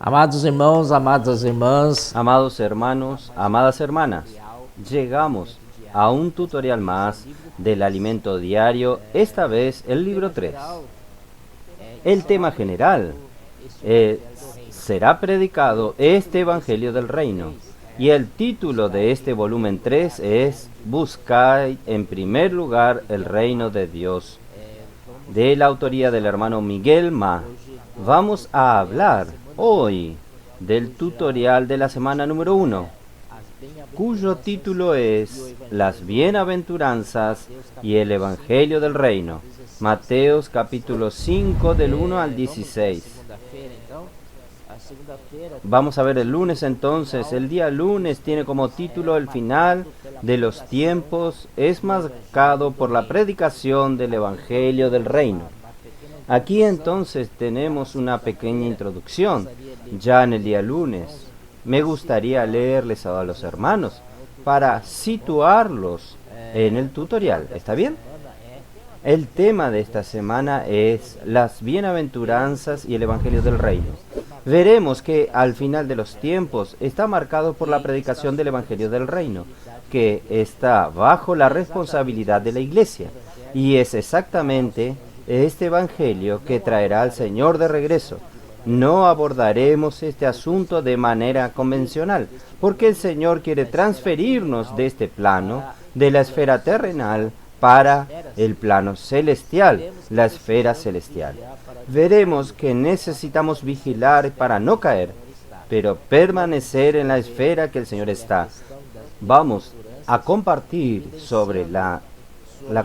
Amados irmãos, amadas irmãs, Amados hermanos, amadas hermanas, llegamos a un tutorial más del alimento diario, esta vez el libro 3. El tema general será predicado este Evangelio del Reino, y el título de este volumen 3 es Buscad en primer lugar el reino de Dios, de la autoría del hermano Miguel Ma. Vamos a hablar hoy del tutorial de la semana número 1, cuyo título es Las bienaventuranzas y el Evangelio del Reino. Mateos capítulo 5 del 1 al 16. Vamos a ver el lunes entonces. El día lunes tiene como título El final de los tiempos es marcado por la predicación del Evangelio del Reino. Aquí entonces tenemos una pequeña introducción. Ya en el día lunes me gustaría leerles a los hermanos para situarlos en el tutorial. ¿Está bien? El tema de esta semana es las bienaventuranzas y el Evangelio del Reino. Veremos que al final de los tiempos está marcado por la predicación del Evangelio del Reino, que está bajo la responsabilidad de la Iglesia, y es exactamente este Evangelio que traerá al Señor de regreso. No abordaremos este asunto de manera convencional, porque el Señor quiere transferirnos de este plano, de la esfera terrenal, para el plano celestial, la esfera celestial. Veremos que necesitamos vigilar para no caer, pero permanecer en la esfera que el Señor está. Vamos a compartir sobre la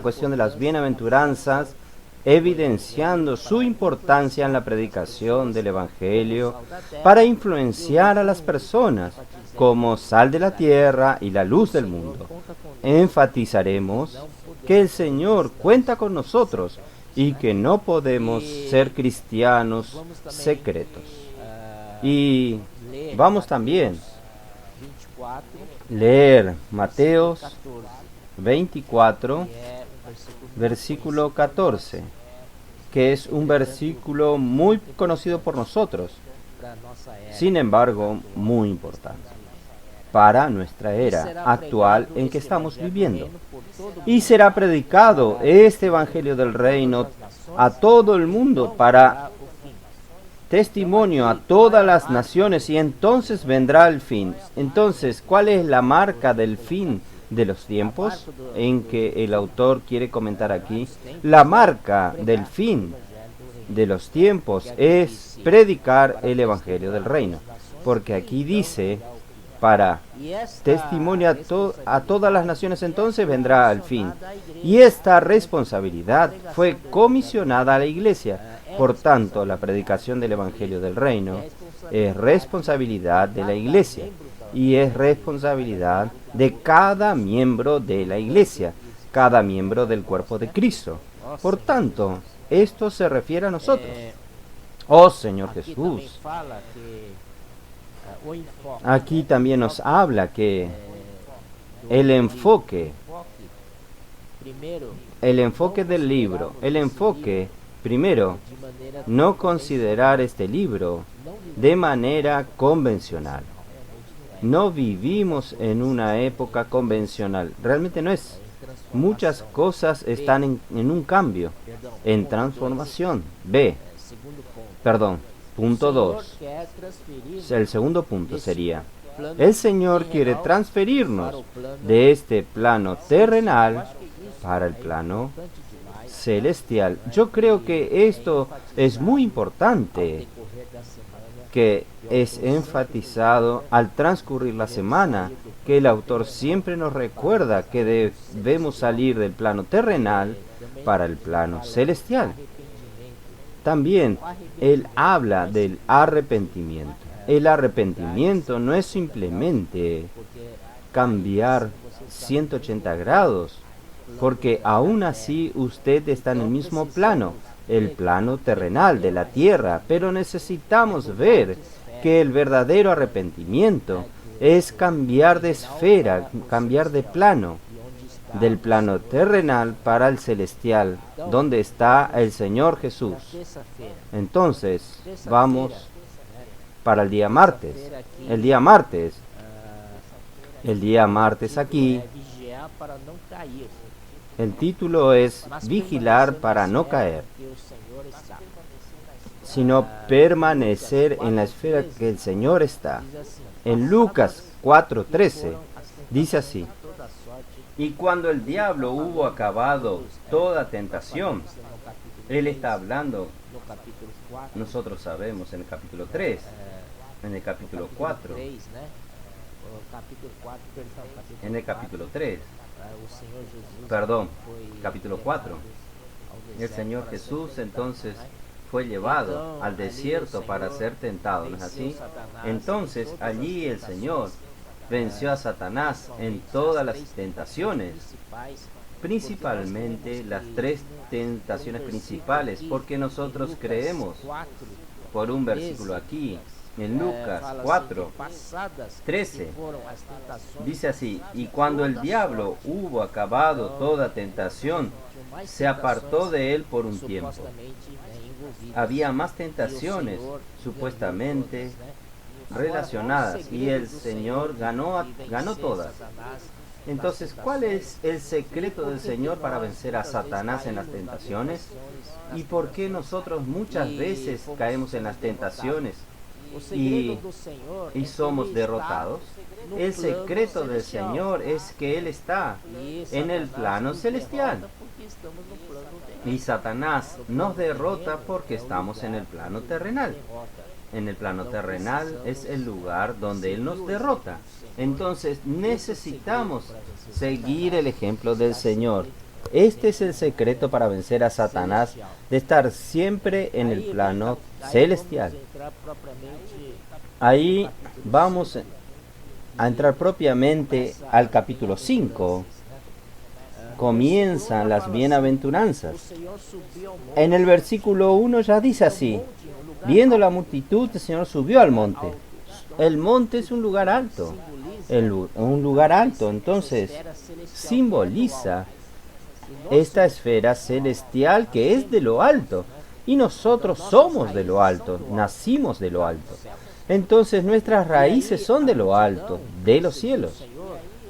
cuestión de las bienaventuranzas, evidenciando su importancia en la predicación del Evangelio para influenciar a las personas como sal de la tierra y la luz del mundo. Enfatizaremos que el Señor cuenta con nosotros y que no podemos ser cristianos secretos. Y vamos también a leer Mateos 24, versículo 14, que es un versículo muy conocido por nosotros, sin embargo muy importante para nuestra era actual en que estamos viviendo. Y será predicado este Evangelio del Reino a todo el mundo para testimonio a todas las naciones, y entonces vendrá el fin. Entonces, ¿cuál es la marca del fin de los tiempos en que el autor quiere comentar aquí? La marca del fin de los tiempos es predicar el Evangelio del Reino, porque aquí dice para testimonio a todas las naciones, entonces vendrá al fin. Y esta responsabilidad fue comisionada a la Iglesia. Por tanto, la predicación del Evangelio del Reino es responsabilidad de la Iglesia y es responsabilidad de cada miembro de la Iglesia, cada miembro del cuerpo de Cristo. Por tanto, esto se refiere a nosotros. Oh Señor Jesús, aquí también nos habla que el enfoque del libro, primero, no considerar este libro de manera convencional. No vivimos en una época convencional, realmente no es. Muchas cosas están en un cambio, en transformación. Punto 2. El segundo punto sería, el Señor quiere transferirnos de este plano terrenal para el plano celestial. Yo creo que esto es muy importante, que es enfatizado al transcurrir la semana, que el autor siempre nos recuerda que debemos salir del plano terrenal para el plano celestial. También él habla del arrepentimiento. El arrepentimiento no es simplemente cambiar 180 grados, porque aún así usted está en el mismo plano, el plano terrenal de la tierra, pero necesitamos ver que el verdadero arrepentimiento es cambiar de esfera, cambiar de plano, del plano terrenal para el celestial, donde está el Señor Jesús. Entonces, vamos para el día martes. El día martes. El día martes aquí. El título es Vigilar para no caer, sino permanecer en la esfera que el Señor está. En Lucas 4:13 dice así: y cuando el diablo hubo acabado toda tentación, él está hablando, nosotros sabemos, en el capítulo 3, en el capítulo 4, en el capítulo 3, perdón, capítulo 4, el Señor Jesús entonces fue llevado al desierto para ser tentado, ¿no es así? Entonces allí el Señor venció a Satanás en todas las tentaciones, principalmente las tres tentaciones principales, porque nosotros creemos por un versículo aquí, en Lucas 4:13, dice así: y cuando el diablo hubo acabado toda tentación, se apartó de él por un tiempo. Había más tentaciones, supuestamente relacionadas, y el Señor ganó todas. Entonces, ¿cuál es el secreto del Señor para vencer a Satanás en las tentaciones? ¿Y por qué nosotros muchas veces caemos en las tentaciones y somos derrotados? El secreto del Señor es que Él está en el plano celestial. Y Satanás nos derrota porque estamos en el plano terrenal. En el plano terrenal es el lugar donde Él nos derrota. Entonces necesitamos seguir el ejemplo del Señor. Este es el secreto para vencer a Satanás, de estar siempre en el plano celestial. Ahí vamos a entrar propiamente al capítulo 5. Comienzan las bienaventuranzas. En el versículo 1 ya dice así: viendo la multitud, el Señor subió al monte. El monte es un lugar alto. Un lugar alto, entonces, simboliza esta esfera celestial que es de lo alto. Y nosotros somos de lo alto, nacimos de lo alto. Entonces nuestras raíces son de lo alto, de los cielos.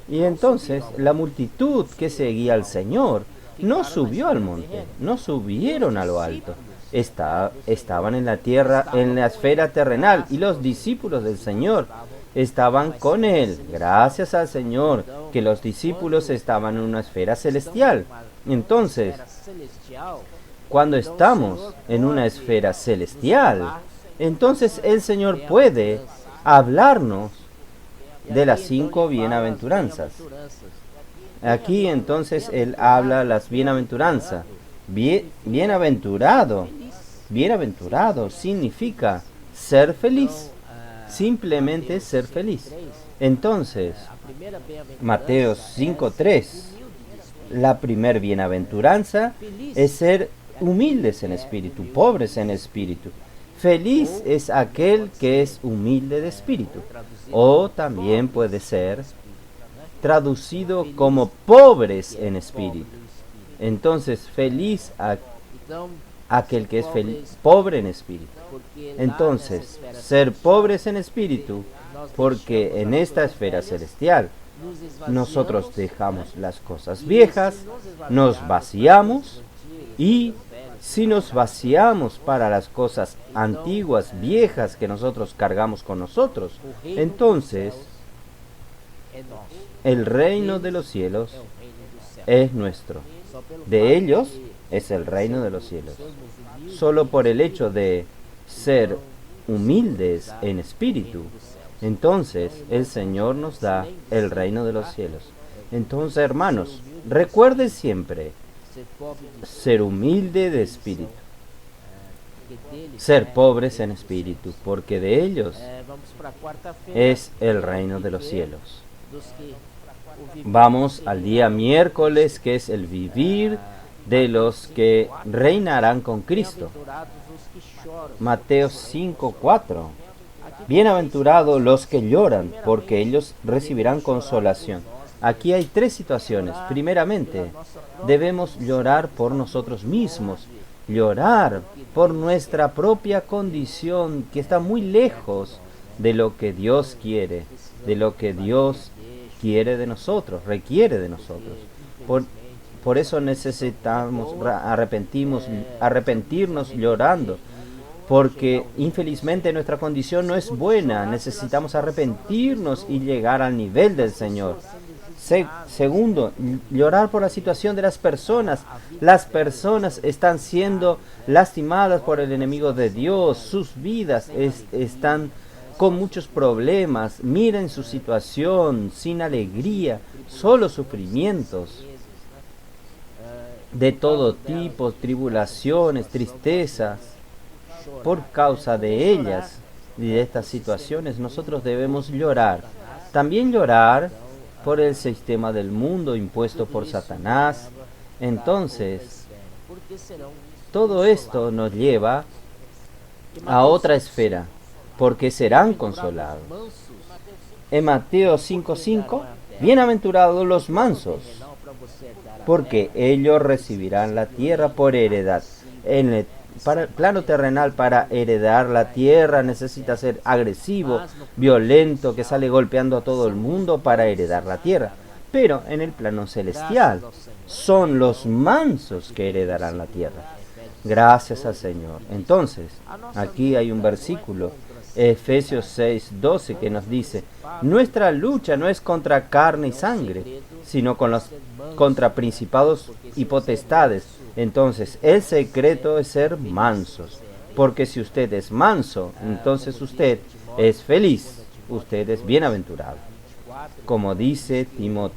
Y entonces la multitud que seguía al Señor no subió al monte, no subieron a lo alto. Estaban en la tierra, en la esfera terrenal, y los discípulos del Señor estaban con Él. Gracias al Señor que los discípulos estaban en una esfera celestial. Entonces, cuando estamos en una esfera celestial, entonces el Señor puede hablarnos de las 5 bienaventuranzas. Aquí entonces Él habla las bienaventuranzas. Bienaventurado significa ser feliz, simplemente ser feliz. Entonces, Mateo 5:3, la primer bienaventuranza es ser humildes en espíritu, pobres en espíritu. Feliz es aquel que es humilde de espíritu. O también puede ser traducido como pobres en espíritu. Entonces, feliz aquel que es pobre en espíritu. Entonces, ser pobres en espíritu, porque en esta esfera celestial nosotros dejamos las cosas viejas, nos vaciamos, y si nos vaciamos para las cosas antiguas, viejas que nosotros cargamos con nosotros, entonces el reino de los cielos es nuestro. De ellos es el reino de los cielos. Solo por el hecho de ser humildes en espíritu, entonces el Señor nos da el reino de los cielos. Entonces, hermanos, recuerde siempre ser humilde de espíritu, ser pobres en espíritu, porque de ellos es el reino de los cielos. Vamos al día miércoles, que es el vivir de los que reinarán con Cristo. Mateo 5:4. Bienaventurados los que lloran, porque ellos recibirán consolación. Aquí hay 3 situaciones. Primeramente, debemos llorar por nosotros mismos, llorar por nuestra propia condición que está muy lejos de lo que Dios quiere, de lo que Dios quiere de nosotros, requiere de nosotros. Por eso necesitamos arrepentirnos llorando, porque infelizmente nuestra condición no es buena. Necesitamos arrepentirnos y llegar al nivel del Señor. Segundo, llorar por la situación de las personas. Las personas están siendo lastimadas por el enemigo de Dios. Sus vidas están con muchos problemas. Miren su situación, sin alegría, solo sufrimientos de todo tipo, tribulaciones, tristezas. Por causa de ellas y de estas situaciones, nosotros debemos llorar. También llorar por el sistema del mundo impuesto por Satanás. Entonces, todo esto nos lleva a otra esfera, porque serán consolados. En Mateo 5:5, bienaventurados los mansos, porque ellos recibirán la tierra por heredad. Para el plano terrenal, para heredar la tierra, necesita ser agresivo, violento, que sale golpeando a todo el mundo para heredar la tierra. Pero en el plano celestial, son los mansos que heredarán la tierra. Gracias al Señor. Entonces, aquí hay un versículo, Efesios 6:12, que nos dice: nuestra lucha no es contra carne y sangre, sino contra principados y potestades. Entonces, el secreto es ser mansos, porque si usted es manso, entonces usted es feliz, usted es bienaventurado. Como dice 2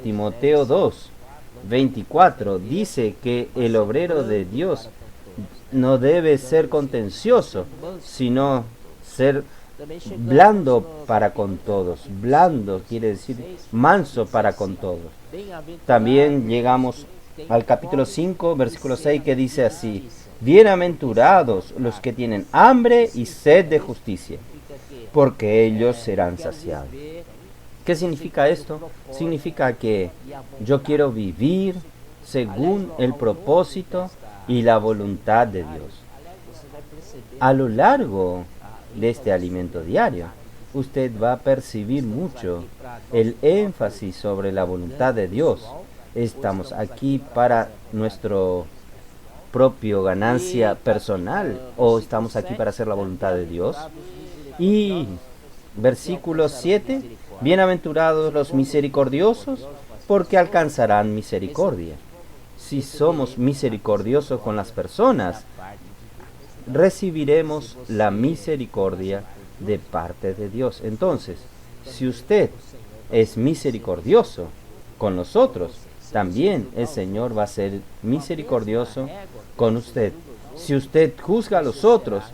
Timoteo 2:24, dice que el obrero de Dios no debe ser contencioso, sino ser blando para con todos. Blando quiere decir manso para con todos. También llegamos al capítulo 5, versículo 6, que dice así: bienaventurados los que tienen hambre y sed de justicia, porque ellos serán saciados. ¿Qué significa esto? Significa que yo quiero vivir según el propósito y la voluntad de Dios. A lo largo de este alimento diario, usted va a percibir mucho el énfasis sobre la voluntad de Dios. Estamos aquí para nuestro propio ganancia personal, o estamos aquí para hacer la voluntad de Dios. Y versículo 7, bienaventurados los misericordiosos, porque alcanzarán misericordia. Si somos misericordiosos con las personas, recibiremos la misericordia de parte de Dios. Entonces, si usted es misericordioso con nosotros, también el Señor va a ser misericordioso con usted. Si usted juzga a los otros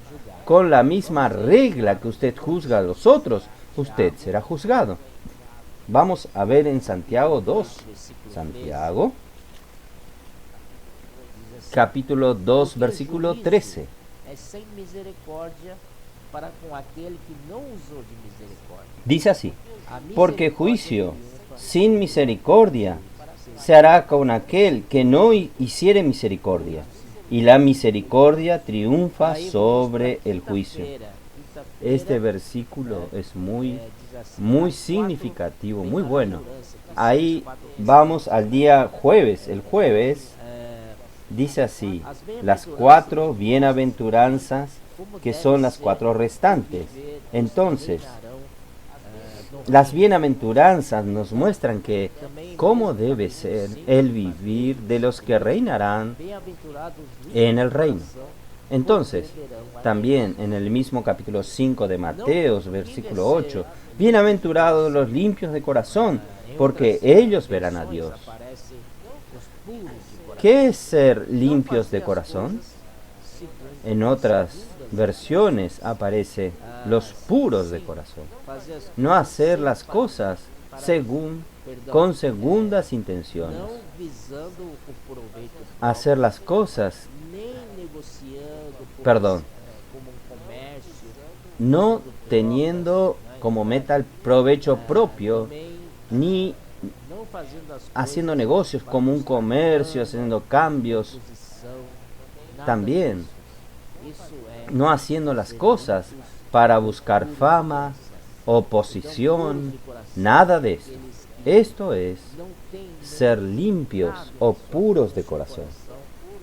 con la misma regla que usted juzga a los otros, usted será juzgado. Vamos a ver en Santiago 2. Santiago, capítulo 2, versículo 13. Dice así: porque juicio sin misericordia se hará con aquel que no hiciere misericordia, y la misericordia triunfa sobre el juicio. Este versículo es muy significativo, muy bueno. Ahí vamos al día jueves. El jueves dice así: las 4 bienaventuranzas, que son las 4 restantes. Entonces, las bienaventuranzas nos muestran que cómo debe ser el vivir de los que reinarán en el reino. Entonces, también en el mismo capítulo 5 de Mateo, versículo 8, bienaventurados los limpios de corazón, porque ellos verán a Dios. ¿Qué es ser limpios de corazón? En otras versiones aparece los puros de corazón. No hacer las cosas con segundas intenciones. Hacer las cosas, no teniendo como meta el provecho propio, ni haciendo negocios como un comercio, haciendo cambios. También no haciendo las cosas para buscar fama o posición, nada de esto. Esto es ser limpios o puros de corazón.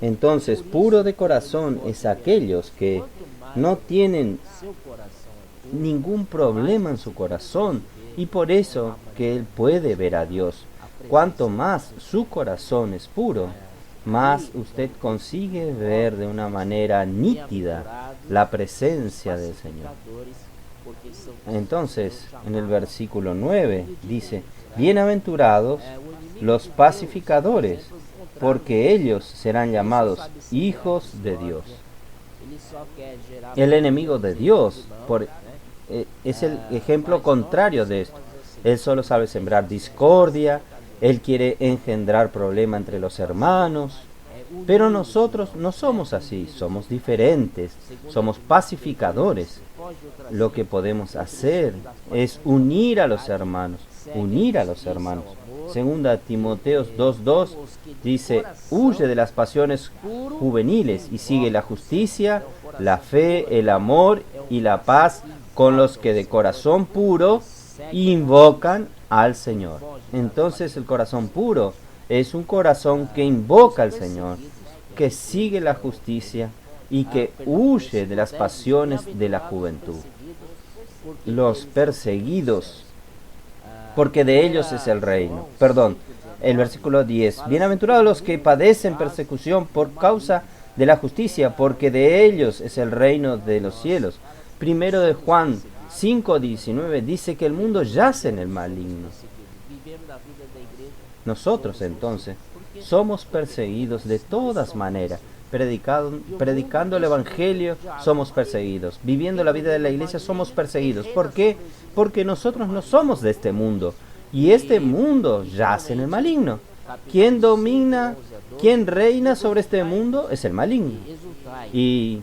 Entonces, puro de corazón es aquellos que no tienen ningún problema en su corazón y por eso que él puede ver a Dios. Cuanto más su corazón es puro, más usted consigue ver de una manera nítida la presencia del Señor. Entonces, en el versículo 9 dice, bienaventurados los pacificadores, porque ellos serán llamados hijos de Dios. El enemigo de Dios es el ejemplo contrario de esto. Él solo sabe sembrar discordia, él quiere engendrar problema entre los hermanos, pero nosotros no somos así, somos diferentes, somos pacificadores. Lo que podemos hacer es unir a los hermanos, unir a los hermanos. Segunda Timoteos 2:2 dice, huye de las pasiones juveniles y sigue la justicia, la fe, el amor y la paz con los que de corazón puro invocan al Señor. Entonces el corazón puro es un corazón que invoca al Señor, que sigue la justicia y que huye de las pasiones de la juventud. Los perseguidos, porque de ellos es el reino. Perdón, el versículo 10. Bienaventurados los que padecen persecución por causa de la justicia, porque de ellos es el reino de los cielos. Primero de Juan 5:19 dice que el mundo yace en el maligno. Nosotros entonces somos perseguidos de todas maneras. Predicando el Evangelio somos perseguidos. Viviendo la vida de la iglesia somos perseguidos. ¿Por qué? Porque nosotros no somos de este mundo. Y este mundo yace en el maligno. ¿Quién domina, quién reina sobre este mundo? Es el maligno. Y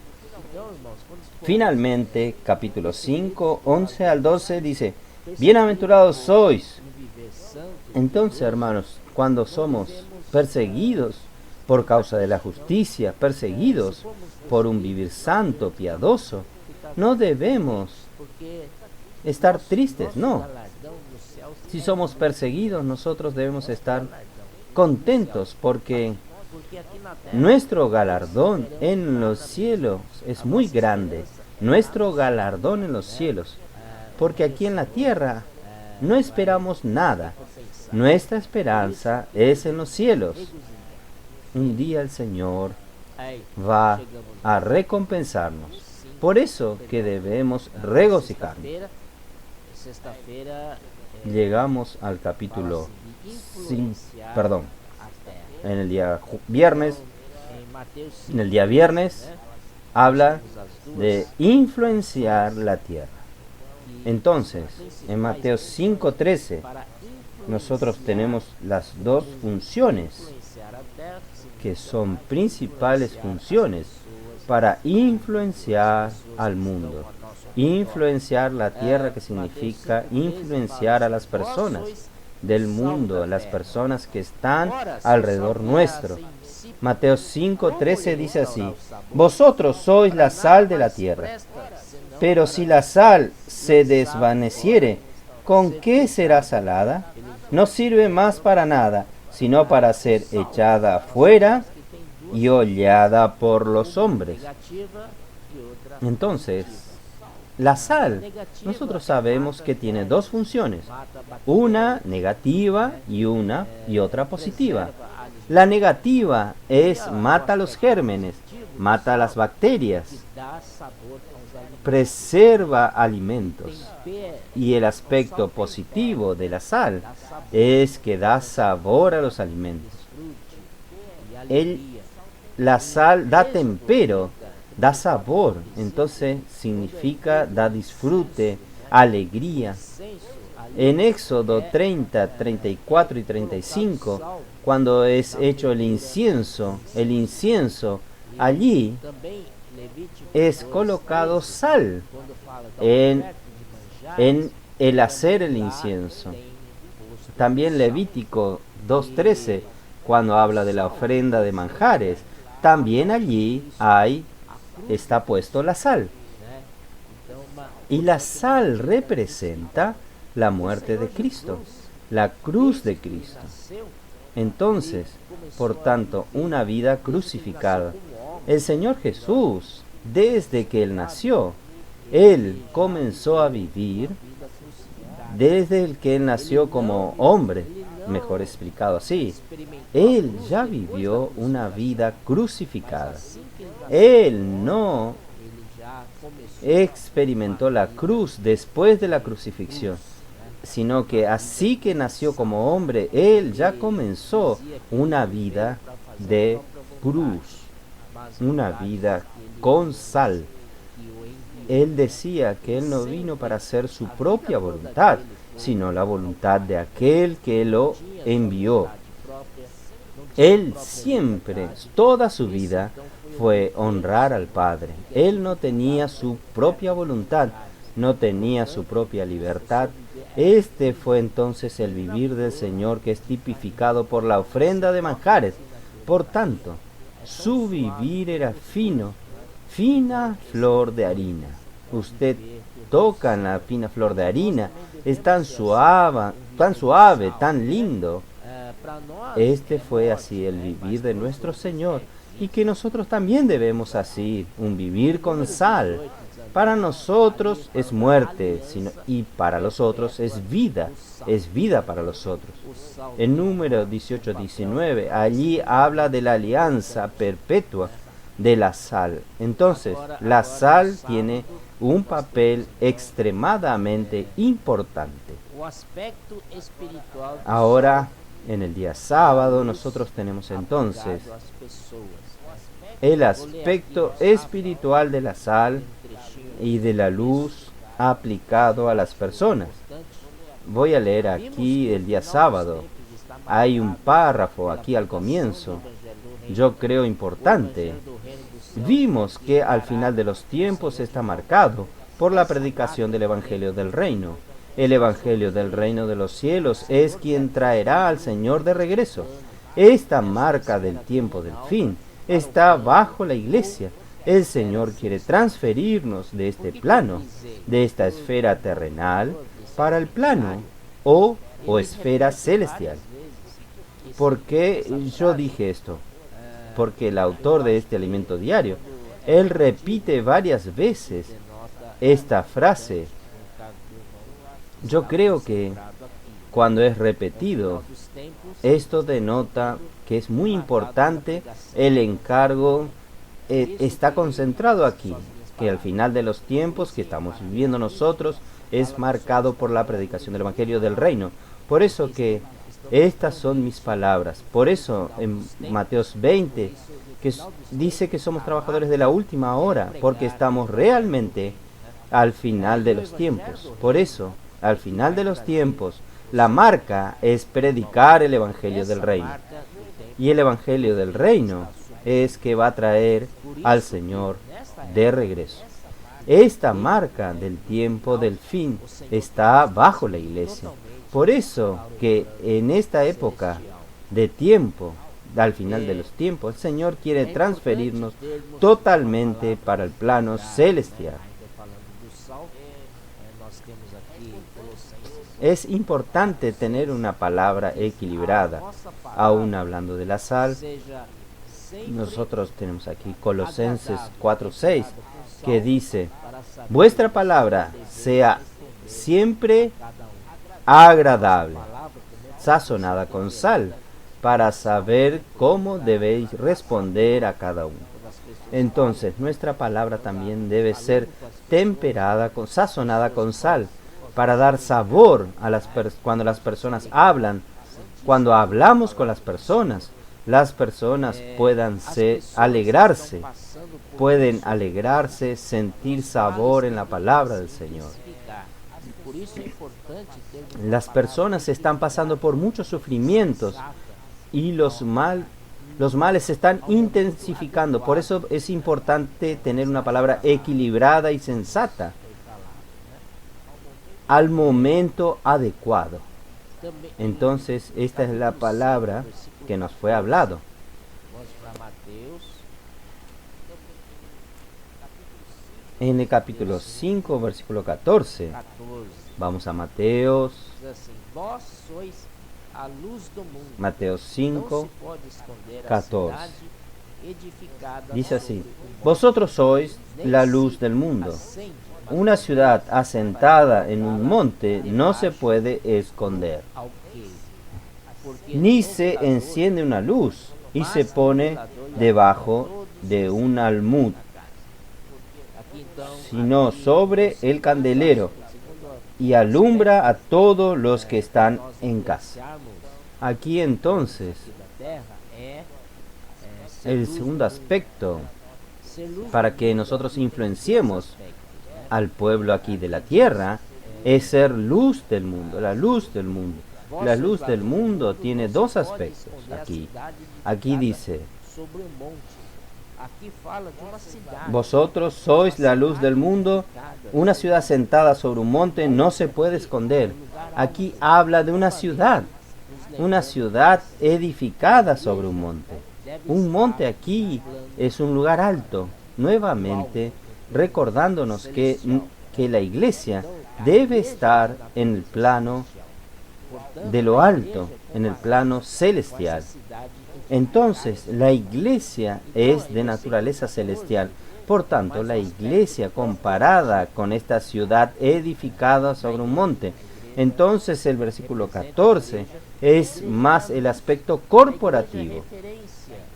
finalmente, capítulo 5, 11 al 12 dice, bienaventurados sois. Entonces, hermanos, cuando somos perseguidos por causa de la justicia, perseguidos por un vivir santo, piadoso, no debemos estar tristes, no. Si somos perseguidos, nosotros debemos estar contentos porque nuestro galardón en los cielos es muy grande. Nuestro galardón en los cielos, porque aquí en la tierra no esperamos nada. Nuestra esperanza es en los cielos. Un día el Señor va a recompensarnos. Por eso que debemos regocijarnos. Llegamos al capítulo en el día viernes habla de influenciar la tierra. Entonces, en Mateo 5:13 nosotros tenemos las dos funciones que son principales funciones para influenciar al mundo. Influenciar la tierra, que significa influenciar a las personas del mundo, a las personas que están alrededor nuestro. Mateo 5:13 dice así, vosotros sois la sal de la tierra, pero si la sal se desvaneciere, ¿con qué será salada? No sirve más para nada, sino para ser echada afuera y hollada por los hombres. Entonces, la sal, nosotros sabemos que tiene dos funciones, una negativa y otra positiva. La negativa es mata los gérmenes, mata las bacterias, preserva alimentos. Y el aspecto positivo de la sal es que da sabor a los alimentos. La sal da tempero, da sabor, entonces significa da disfrute, alegría. En Éxodo 30, 34 y 35, cuando es hecho el incienso, allí es colocado sal en el hacer el incienso. También Levítico 2:13, cuando habla de la ofrenda de manjares, también allí está puesto la sal. Y la sal representa la muerte de Cristo, la cruz de Cristo. Entonces, por tanto, una vida crucificada. El Señor Jesús, desde que Él nació, Él comenzó a vivir desde el que Él nació como hombre, mejor explicado así. Él ya vivió una vida crucificada. Él no experimentó la cruz después de la crucifixión, sino que así que nació como hombre, Él ya comenzó una vida de cruz, una vida con sal. Él decía que Él no vino para hacer su propia voluntad, sino la voluntad de aquel que lo envió. Él siempre, toda su vida, fue honrar al Padre. Él no tenía su propia voluntad, no tenía su propia libertad. Este fue entonces el vivir del Señor, que es tipificado por la ofrenda de manjares. Por tanto, su vivir era fina flor de harina. Usted toca en la fina flor de harina, es tan suave, tan lindo. Este fue así el vivir de nuestro Señor, y que nosotros también debemos así, un vivir con sal. Para nosotros es muerte, y para los otros es vida para los otros. En Número 18-19, allí habla de la alianza perpetua de la sal. Entonces, la sal tiene un papel extremadamente importante. Ahora, en el día sábado, nosotros tenemos entonces el aspecto espiritual de la sal y de la luz aplicado a las personas. Voy a leer aquí el día sábado. Hay un párrafo aquí al comienzo, yo creo importante. Vimos que al final de los tiempos está marcado por la predicación del Evangelio del Reino. El Evangelio del Reino de los cielos es quien traerá al Señor de regreso. Esta marca del tiempo del fin está bajo la iglesia. El Señor quiere transferirnos de este plano, de esta esfera terrenal, para el plano o esfera celestial. ¿Por qué yo dije esto? Porque el autor de este alimento diario, él repite varias veces esta frase. Yo creo que cuando es repetido, esto denota que es muy importante el encargo. Está concentrado aquí, que al final de los tiempos que estamos viviendo nosotros es marcado por la predicación del Evangelio del Reino. Por eso que estas son mis palabras. Por eso en Mateos 20 que dice que somos trabajadores de la última hora, porque estamos realmente al final de los tiempos. Por eso, al final de los tiempos, la marca es predicar el Evangelio del Reino. Y el Evangelio del Reino es que va a traer al Señor de regreso. Esta marca del tiempo del fin está bajo la iglesia. Por eso que en esta época de tiempo, al final de los tiempos, el Señor quiere transferirnos totalmente para el plano celestial. Es importante tener una palabra equilibrada. Aún hablando de la sal, nosotros tenemos aquí Colosenses 4:6, que dice: vuestra palabra sea siempre agradable, sazonada con sal, para saber cómo debéis responder a cada uno. Entonces, nuestra palabra también debe ser temperada, sazonada con sal, para dar sabor a cuando las personas hablan, cuando hablamos con las personas puedan alegrarse, sentir sabor en la palabra del Señor. Las personas están pasando por muchos sufrimientos y los males se están intensificando. Por eso es importante tener una palabra equilibrada y sensata al momento adecuado. Entonces, esta es la palabra que nos fue hablado. En el capítulo 5, versículo 14, 14. vamos a Mateos, Diz assim: Vós sois a luz do mundo. Mateos Não 5, se pode esconder a 14. cidade edificada Dice así: sobre um monte. Vosotros sois la luz del mundo. Acende Una ciudad asentada en un monte no se puede esconder, ao quê? Porque ni no se velador enciende una luz y se pone debajo de un almud, aqui, então, sino aqui, sobre el candelero, segundo y alumbra a todos los que están nós en casa. influenciarmos Aquí entonces, aqui da terra ser el luz segundo do mundo. aspecto Ser luz para do que mundo nosotros tem influenciemos dois aspectos, né? al pueblo aquí de la tierra es ser luz del mundo, la luz del mundo. La luz del mundo tiene dos aspectos aquí. Aquí dice: sobre um monte. Aqui fala de uma cidade. vosotros sois la luz del mundo, una ciudad sentada sobre un monte no se puede esconder. Aquí habla de una ciudad edificada sobre un monte. Un monte aquí es un lugar alto, nuevamente recordándonos que la iglesia debe estar en el plano de lo alto, en el plano celestial. Entonces, la iglesia es de naturaleza celestial. Por tanto, la iglesia comparada con esta ciudad edificada sobre un monte. Entonces, el versículo 14 es más el aspecto corporativo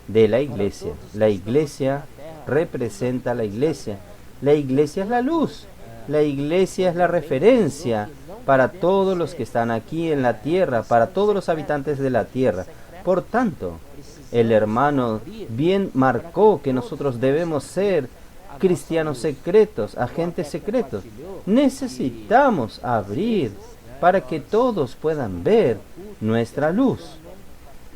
de la iglesia. La iglesia representa a la iglesia. La iglesia es la luz. La iglesia es la referencia para todos los que están aquí en la tierra, para todos los habitantes de la tierra. Por tanto, el hermano bien marcó que nosotros debemos ser cristianos secretos, agentes secretos. Necesitamos abrir para que todos puedan ver nuestra luz.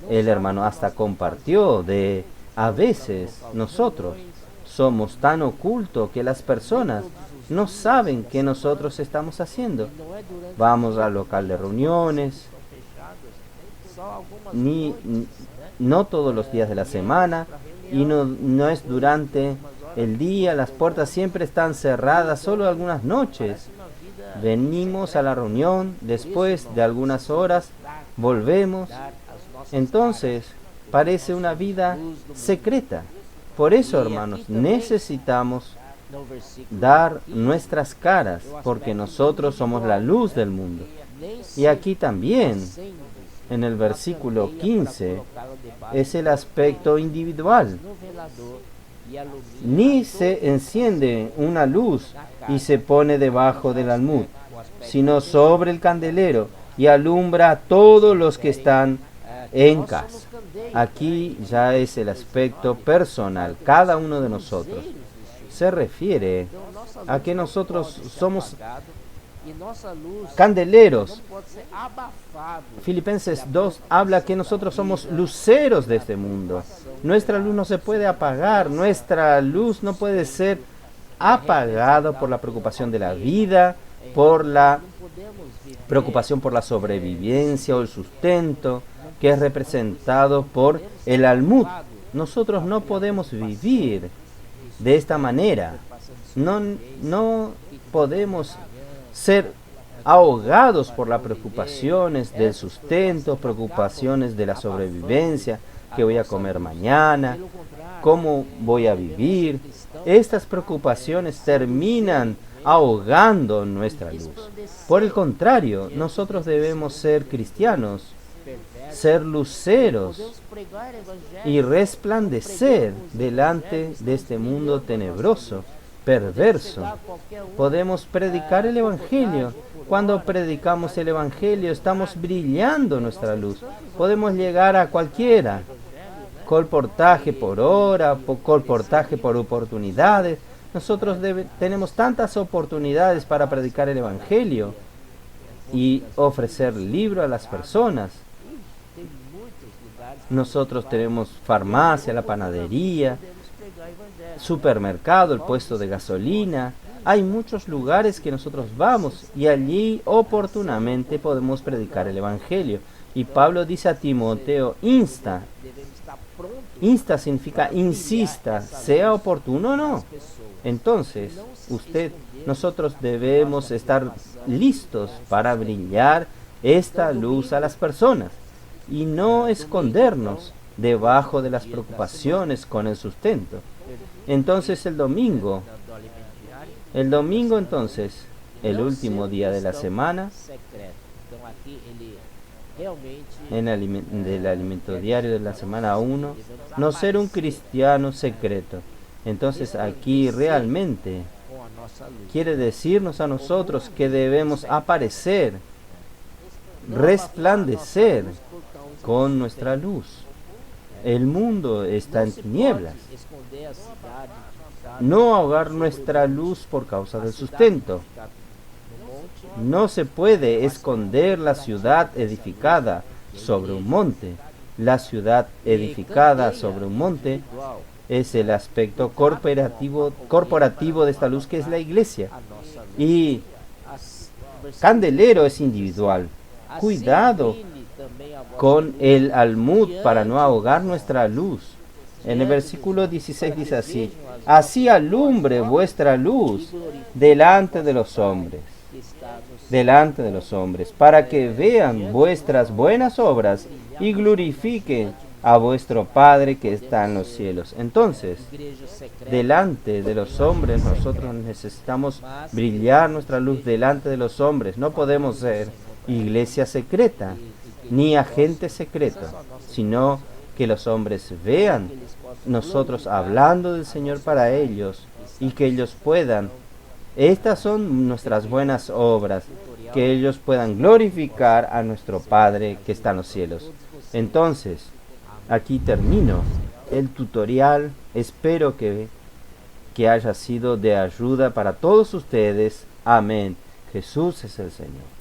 El hermano hasta compartió de a veces nosotros somos tan ocultos que las personas no saben qué nosotros estamos haciendo. Vamos al local de reuniones, no todos los días de la semana, y no es durante el día, las puertas siempre están cerradas, solo algunas noches. Venimos a la reunión, después de algunas horas volvemos. Entonces parece una vida secreta. Por eso, hermanos, necesitamos dar nuestras caras, porque nosotros somos la luz del mundo. Y aquí también, en el versículo 15, es el aspecto individual. Ni se enciende una luz y se pone debajo del almud, sino sobre el candelero, y alumbra a todos los que están en casa. Aquí ya es el aspecto personal, cada uno de nosotros. Se refiere a que nosotros somos candeleros. Filipenses 2 habla que nosotros somos luceros de este mundo. Nuestra luz no se puede apagar, nuestra luz no puede ser apagada por la preocupación de la vida, por la preocupación por la sobrevivencia o el sustento, que es representado por el almud. Nosotros no podemos vivir de esta manera. No podemos ser ahogados por las preocupaciones del sustento, preocupaciones de la sobrevivencia, qué voy a comer mañana, cómo voy a vivir. Estas preocupaciones terminan ahogando nuestra luz. Por el contrario, nosotros debemos ser cristianos, ser luceros y resplandecer delante de este mundo tenebroso, perverso. Podemos predicar el Evangelio. Cuando predicamos el Evangelio estamos brillando nuestra luz. Podemos llegar a cualquiera, colportaje por hora, colportaje por oportunidades. Nosotros tenemos tantas oportunidades para predicar el Evangelio y ofrecer libro a las personas. Nosotros tenemos farmacia, la panadería, supermercado, el puesto de gasolina. Hay muchos lugares que nosotros vamos y allí oportunamente podemos predicar el Evangelio. Y Pablo dice a Timoteo, insta. Insta significa insista, sea oportuno o no. Entonces, nosotros debemos estar listos para brillar esta luz a las personas y no escondernos debajo de las preocupaciones con el sustento. Entonces el domingo entonces, el último día de la semana, del alimento diario de la semana 1, no ser un cristiano secreto. Entonces aquí realmente quiere decirnos a nosotros que debemos aparecer, resplandecer con nuestra luz. El mundo está en tinieblas. No ahogar nuestra luz por causa del sustento. No se puede esconder la ciudad edificada sobre un monte. La ciudad edificada sobre un monte es el aspecto corporativo de esta luz, que es la iglesia. Y candelero es individual. Cuidado con el almud para no ahogar nuestra luz. En el versículo 16 dice así: así alumbre vuestra luz delante de los hombres, para que vean vuestras buenas obras y glorifiquen a vuestro Padre que está en los cielos. Entonces, delante de los hombres, nosotros necesitamos brillar nuestra luz delante de los hombres. No podemos ser iglesia secreta, ni agente secreto, sino que los hombres vean nosotros hablando del Señor para ellos y que ellos puedan, estas son nuestras buenas obras, que ellos puedan glorificar a nuestro Padre que está en los cielos. Entonces, aquí termino el tutorial. Espero que haya sido de ayuda para todos ustedes. Amén. Jesús es el Señor.